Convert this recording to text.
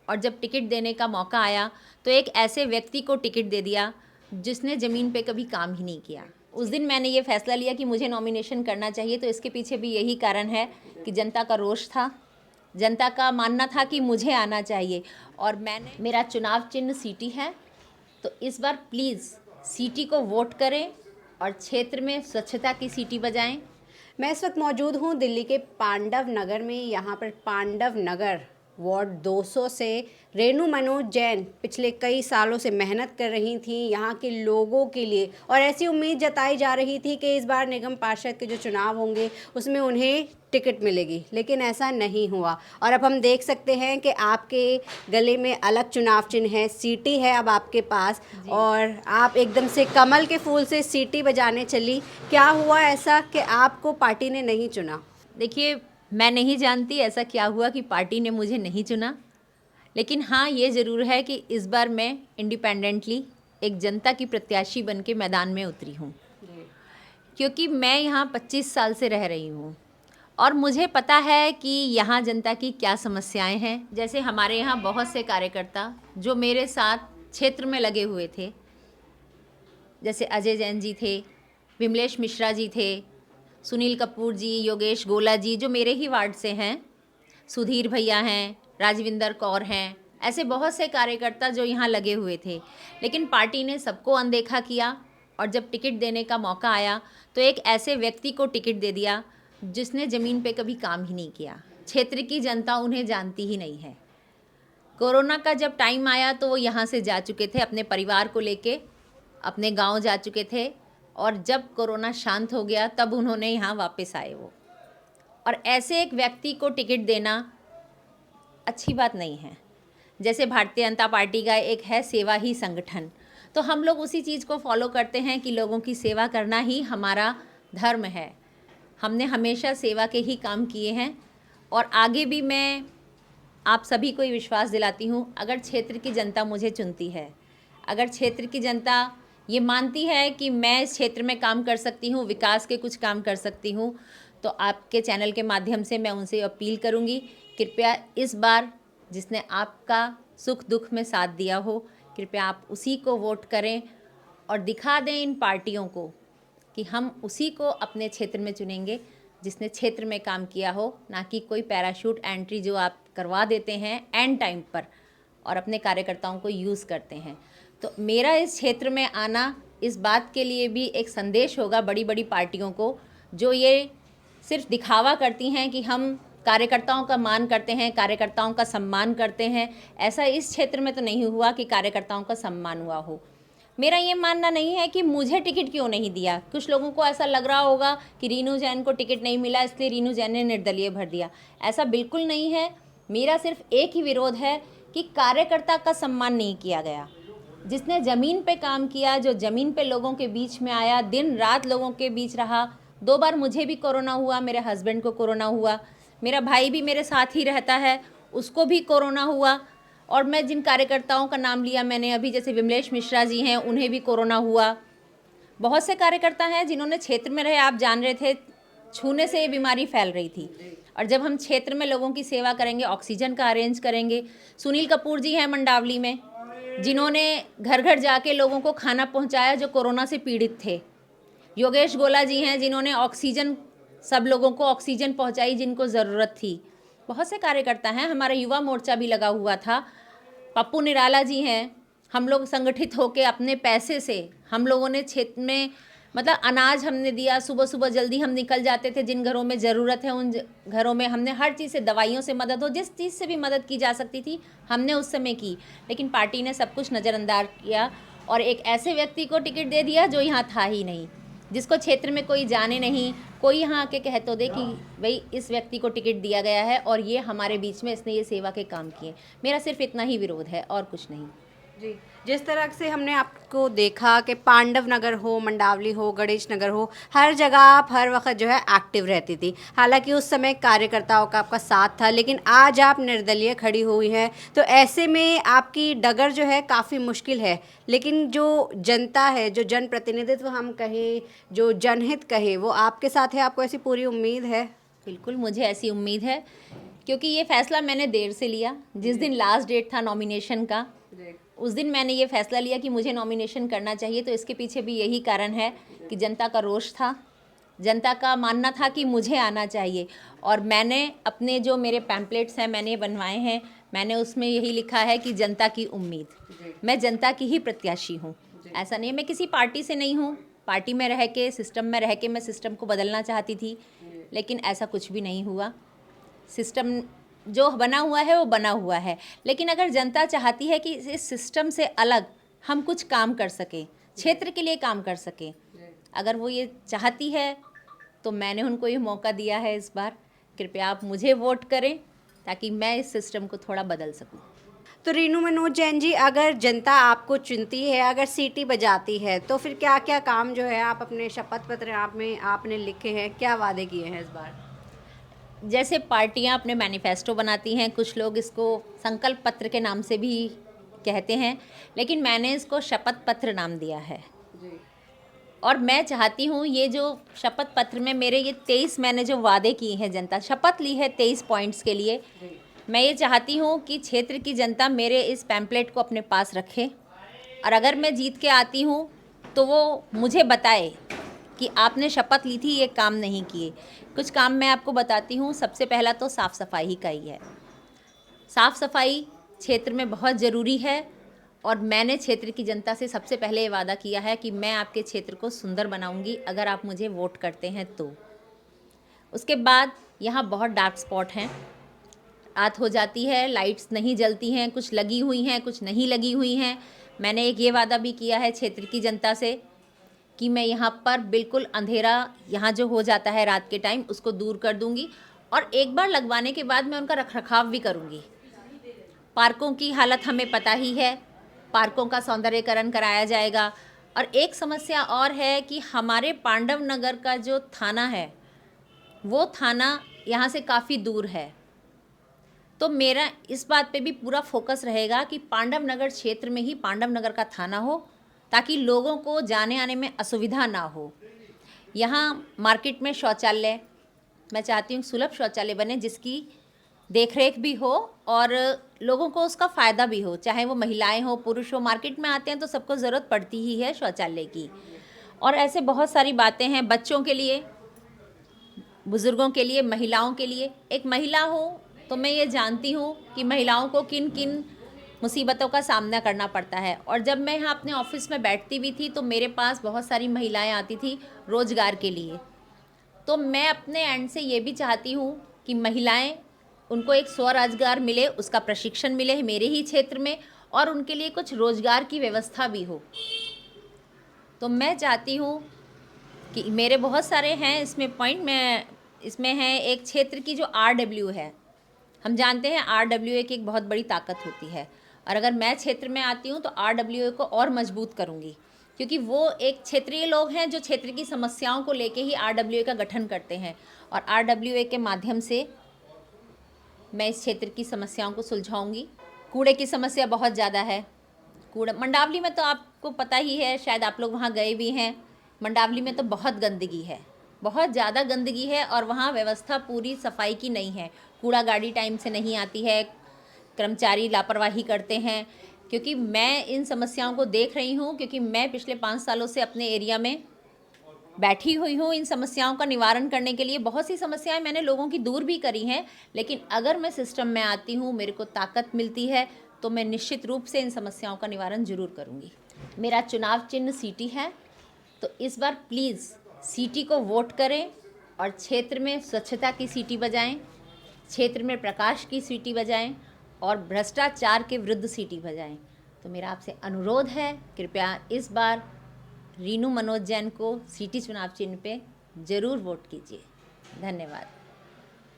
और जब टिकट देने का मौका आया तो एक ऐसे व्यक्ति को टिकट दे दिया जिसने ज़मीन पे कभी काम ही नहीं किया। उस दिन मैंने ये फैसला लिया कि मुझे नॉमिनेशन करना चाहिए, तो इसके पीछे भी यही कारण है कि जनता का रोष था, जनता का मानना था कि मुझे आना चाहिए। और मेरा चुनाव चिन्ह सीटी है, तो इस बार प्लीज़ सीटी को वोट करें और क्षेत्र में स्वच्छता की सीटी बजाएं। मैं इस वक्त मौजूद हूँ दिल्ली के पांडव नगर में। यहाँ पर पांडव नगर वार्ड 200 से रेणु मनोज जैन पिछले कई सालों से मेहनत कर रही थी यहाँ के लोगों के लिए, और ऐसी उम्मीद जताई जा रही थी कि इस बार निगम पार्षद के जो चुनाव होंगे उसमें उन्हें टिकट मिलेगी, लेकिन ऐसा नहीं हुआ। और अब हम देख सकते हैं कि आपके गले में अलग चुनाव चिन्ह है, सीटी है अब आपके पास, और आप एकदम से कमल के फूल से सीटी बजाने चली। क्या हुआ ऐसा कि आपको पार्टी ने नहीं चुना? देखिए, मैं नहीं जानती ऐसा क्या हुआ कि पार्टी ने मुझे नहीं चुना, लेकिन हाँ ये ज़रूर है कि इस बार मैं इंडिपेंडेंटली एक जनता की प्रत्याशी बन के मैदान में उतरी हूँ, क्योंकि मैं यहाँ 25 साल से रह रही हूँ और मुझे पता है कि यहाँ जनता की क्या समस्याएं हैं। जैसे हमारे यहाँ बहुत से कार्यकर्ता जो मेरे साथ क्षेत्र में लगे हुए थे, जैसे अजय जैन जी थे, विमलेश मिश्रा जी थे, सुनील कपूर जी, योगेश गोला जी जो मेरे ही वार्ड से हैं, सुधीर भैया हैं, राजविंदर कौर हैं, ऐसे बहुत से कार्यकर्ता जो यहाँ लगे हुए थे। लेकिन पार्टी ने सबको अनदेखा किया और जब टिकट देने का मौका आया तो एक ऐसे व्यक्ति को टिकट दे दिया जिसने ज़मीन पे कभी काम ही नहीं किया। क्षेत्र की जनता उन्हें जानती ही नहीं है। कोरोना का जब टाइम आया तो वो यहाँ से जा चुके थे, अपने परिवार को लेके अपने गांव जा चुके थे, और जब कोरोना शांत हो गया तब उन्होंने यहाँ वापस आए वो। और ऐसे एक व्यक्ति को टिकट देना अच्छी बात नहीं है। जैसे भारतीय जनता पार्टी का एक है सेवा ही संगठन, तो हम लोग उसी चीज़ को फॉलो करते हैं कि लोगों की सेवा करना ही हमारा धर्म है। हमने हमेशा सेवा के ही काम किए हैं और आगे भी मैं आप सभी को ये विश्वास दिलाती हूँ, अगर क्षेत्र की जनता मुझे चुनती है, अगर क्षेत्र की जनता ये मानती है कि मैं इस क्षेत्र में काम कर सकती हूँ, विकास के कुछ काम कर सकती हूँ, तो आपके चैनल के माध्यम से मैं उनसे अपील करूँगी, कृपया इस बार जिसने आपका सुख दुख में साथ दिया हो, कृपया आप उसी को वोट करें और दिखा दें इन पार्टियों को कि हम उसी को अपने क्षेत्र में चुनेंगे जिसने क्षेत्र में काम किया हो, ना कि कोई पैराशूट एंट्री जो आप करवा देते हैं एंड टाइम पर और अपने कार्यकर्ताओं को यूज़ करते हैं। तो मेरा इस क्षेत्र में आना इस बात के लिए भी एक संदेश होगा बड़ी बड़ी पार्टियों को जो ये सिर्फ दिखावा करती हैं कि हम कार्यकर्ताओं का मान करते हैं, कार्यकर्ताओं का सम्मान करते हैं। ऐसा इस क्षेत्र में तो नहीं हुआ कि कार्यकर्ताओं का सम्मान हुआ हो। मेरा ये मानना नहीं है कि मुझे टिकट क्यों नहीं दिया। कुछ लोगों को ऐसा लग रहा होगा कि रीनू जैन को टिकट नहीं मिला इसलिए रीनू जैन ने निर्दलीय भर दिया। ऐसा बिल्कुल नहीं है। मेरा सिर्फ एक ही विरोध है कि कार्यकर्ता का सम्मान नहीं किया गया। जिसने ज़मीन पे काम किया, जो ज़मीन पे लोगों के बीच में आया, दिन रात लोगों के बीच रहा। 2 बार मुझे भी कोरोना हुआ, मेरे हस्बैंड को कोरोना हुआ, मेरा भाई भी मेरे साथ ही रहता है, उसको भी कोरोना हुआ। और मैं जिन कार्यकर्ताओं का नाम लिया मैंने अभी, जैसे विमलेश मिश्रा जी हैं, उन्हें भी कोरोना हुआ। बहुत से कार्यकर्ता हैं जिन्होंने क्षेत्र में रहे, आप जान रहे थे छूने से ये बीमारी फैल रही थी। और जब हम क्षेत्र में लोगों की सेवा करेंगे, ऑक्सीजन का अरेंज करेंगे। सुनील कपूर जी हैं मंडावली में, जिन्होंने घर घर जाके लोगों को खाना पहुंचाया जो कोरोना से पीड़ित थे। योगेश गोला जी हैं जिन्होंने ऑक्सीजन, सब लोगों को ऑक्सीजन पहुंचाई जिनको ज़रूरत थी। बहुत से कार्यकर्ता हैं, हमारा युवा मोर्चा भी लगा हुआ था। पप्पू निराला जी हैं, हम लोग संगठित होकर अपने पैसे से हम लोगों ने क्षेत्र में मतलब अनाज हमने दिया। सुबह सुबह जल्दी हम निकल जाते थे, जिन घरों में ज़रूरत है उन घरों में हमने हर चीज़ से, दवाइयों से मदद हो, जिस चीज़ से भी मदद की जा सकती थी हमने उस समय की। लेकिन पार्टी ने सब कुछ नज़रअंदाज किया और एक ऐसे व्यक्ति को टिकट दे दिया जो यहाँ था ही नहीं, जिसको क्षेत्र में कोई जाने नहीं। कोई यहाँ आके कह तो दे कि भाई इस व्यक्ति को टिकट दिया गया है और ये हमारे बीच में इसने ये सेवा के काम किए। मेरा सिर्फ इतना ही विरोध है और कुछ नहीं। जी, जिस तरह से हमने आपको देखा कि पांडव नगर हो, मंडावली हो, गणेश नगर हो, हर जगह आप हर वक्त जो है एक्टिव रहती थी। हालांकि उस समय कार्यकर्ताओं का आपका साथ था, लेकिन आज आप निर्दलीय खड़ी हुई हैं, तो ऐसे में आपकी डगर जो है काफ़ी मुश्किल है। लेकिन जो जनता है, जो जनप्रतिनिधित्व हम कहें, जो जनहित कहे, वो आपके साथ है। आपको ऐसी पूरी उम्मीद है? बिल्कुल, मुझे ऐसी उम्मीद है क्योंकि ये फैसला मैंने देर से लिया। जिस दिन लास्ट डेट था नॉमिनेशन का, उस दिन मैंने ये फैसला लिया कि मुझे नॉमिनेशन करना चाहिए। तो इसके पीछे भी यही कारण है कि जनता का रोष था, जनता का मानना था कि मुझे आना चाहिए। और मैंने अपने जो मेरे पैम्पलेट्स हैं मैंने बनवाए हैं, मैंने उसमें यही लिखा है कि जनता की उम्मीद, मैं जनता की ही प्रत्याशी हूँ। ऐसा नहीं है मैं किसी पार्टी से नहीं हूँ, पार्टी में रह के, सिस्टम में रह के मैं सिस्टम को बदलना चाहती थी, लेकिन ऐसा कुछ भी नहीं हुआ। सिस्टम जो बना हुआ है वो बना हुआ है, लेकिन अगर जनता चाहती है कि इस सिस्टम से अलग हम कुछ काम कर सकें, क्षेत्र के लिए काम कर सकें, अगर वो ये चाहती है तो मैंने उनको ये मौका दिया है इस बार। कृपया आप मुझे वोट करें ताकि मैं इस सिस्टम को थोड़ा बदल सकूं। तो रीनू मनोज जैन जी, अगर जनता आपको चुनती है, अगर सीटी बजाती है, तो फिर क्या क्या काम जो है आप अपने शपथ पत्र आपने लिखे हैं, क्या वादे किए हैं इस बार? जैसे पार्टियां अपने मैनिफेस्टो बनाती हैं, कुछ लोग इसको संकल्प पत्र के नाम से भी कहते हैं, लेकिन मैंने इसको शपथ पत्र नाम दिया है। और मैं चाहती हूँ ये जो शपथ पत्र में मेरे ये 23 मैंने जो वादे किए हैं, जनता शपथ ली है 23 पॉइंट्स के लिए, मैं ये चाहती हूँ कि क्षेत्र की जनता मेरे इस पैम्पलेट को अपने पास रखे, और अगर मैं जीत के आती हूँ तो वो मुझे बताए कि आपने शपथ ली थी, ये काम नहीं किए। कुछ काम मैं आपको बताती हूँ। सबसे पहला तो साफ़ सफाई का ही है। साफ़ सफाई क्षेत्र में बहुत ज़रूरी है, और मैंने क्षेत्र की जनता से सबसे पहले ये वादा किया है कि मैं आपके क्षेत्र को सुंदर बनाऊंगी अगर आप मुझे वोट करते हैं तो। उसके बाद यहाँ बहुत डार्क स्पॉट हैं, रात हो जाती है, लाइट्स नहीं जलती हैं, कुछ लगी हुई हैं, कुछ नहीं लगी हुई हैं। मैंने एक ये वादा भी किया है क्षेत्र की जनता से कि मैं यहाँ पर बिल्कुल अंधेरा यहाँ जो हो जाता है रात के टाइम, उसको दूर कर दूँगी, और एक बार लगवाने के बाद मैं उनका रखरखाव भी करूँगी। पार्कों की हालत हमें पता ही है, पार्कों का सौंदर्यीकरण कराया जाएगा। और एक समस्या और है कि हमारे पांडव नगर का जो थाना है, वो थाना यहाँ से काफ़ी दूर है। तो मेरा इस बात पे भी पूरा फोकस रहेगा कि पांडव नगर क्षेत्र में ही पांडव नगर का थाना हो, ताकि लोगों को जाने आने में असुविधा ना हो। यहाँ मार्केट में शौचालय, मैं चाहती हूँ सुलभ शौचालय बने, जिसकी देखरेख भी हो और लोगों को उसका फ़ायदा भी हो, चाहे वो महिलाएं हो, पुरुष हो। मार्केट में आते हैं तो सबको ज़रूरत पड़ती ही है शौचालय की। और ऐसे बहुत सारी बातें हैं, बच्चों के लिए, बुज़ुर्गों के लिए, महिलाओं के लिए। एक महिला हूँ तो मैं ये जानती हूँ कि महिलाओं को किन किन मुसीबतों का सामना करना पड़ता है। और जब मैं यहाँ अपने ऑफिस में बैठती भी थी तो मेरे पास बहुत सारी महिलाएं आती थी रोज़गार के लिए। तो मैं अपने एंड से ये भी चाहती हूँ कि महिलाएं, उनको एक स्वरोजगार मिले, उसका प्रशिक्षण मिले मेरे ही क्षेत्र में, और उनके लिए कुछ रोज़गार की व्यवस्था भी हो। तो मैं चाहती हूँ कि मेरे बहुत सारे हैं इसमें पॉइंट, मैं इसमें है एक क्षेत्र की जो RWA है, हम जानते हैं RWA की एक बहुत बड़ी ताकत होती है, और अगर मैं क्षेत्र में आती हूँ तो RWA को और मजबूत करूँगी, क्योंकि वो एक क्षेत्रीय लोग हैं जो क्षेत्र की समस्याओं को लेके ही RWA का गठन करते हैं, और RWA के माध्यम से मैं इस क्षेत्र की समस्याओं को सुलझाऊंगी। कूड़े की समस्या बहुत ज़्यादा है। कूड़ा मंडावली में तो आपको पता ही है, शायद आप लोग वहाँ गए भी हैं। मंडावली में तो बहुत गंदगी है, बहुत ज़्यादा गंदगी है, और वहाँ व्यवस्था पूरी सफाई की नहीं है। कूड़ा गाड़ी टाइम से नहीं आती है, कर्मचारी लापरवाही करते हैं। क्योंकि मैं इन समस्याओं को देख रही हूँ, क्योंकि मैं पिछले 5 सालों से अपने एरिया में बैठी हुई हूँ इन समस्याओं का निवारण करने के लिए। बहुत सी समस्याएं मैंने लोगों की दूर भी करी हैं, लेकिन अगर मैं सिस्टम में आती हूँ, मेरे को ताकत मिलती है, तो मैं निश्चित रूप से इन समस्याओं का निवारण ज़रूर करूँगी। मेरा चुनाव चिन्ह सीटी है, तो इस बार प्लीज़ सीटी को वोट करें, और क्षेत्र में स्वच्छता की सीटी बजाएं, क्षेत्र में प्रकाश की सीटी बजाएं, और भ्रष्टाचार के विरुद्ध सीटी बजाएं। तो मेरा आपसे अनुरोध है, कृपया इस बार रीनू मनोज जैन को सीटी चुनाव चिन्ह पे ज़रूर वोट कीजिए। धन्यवाद।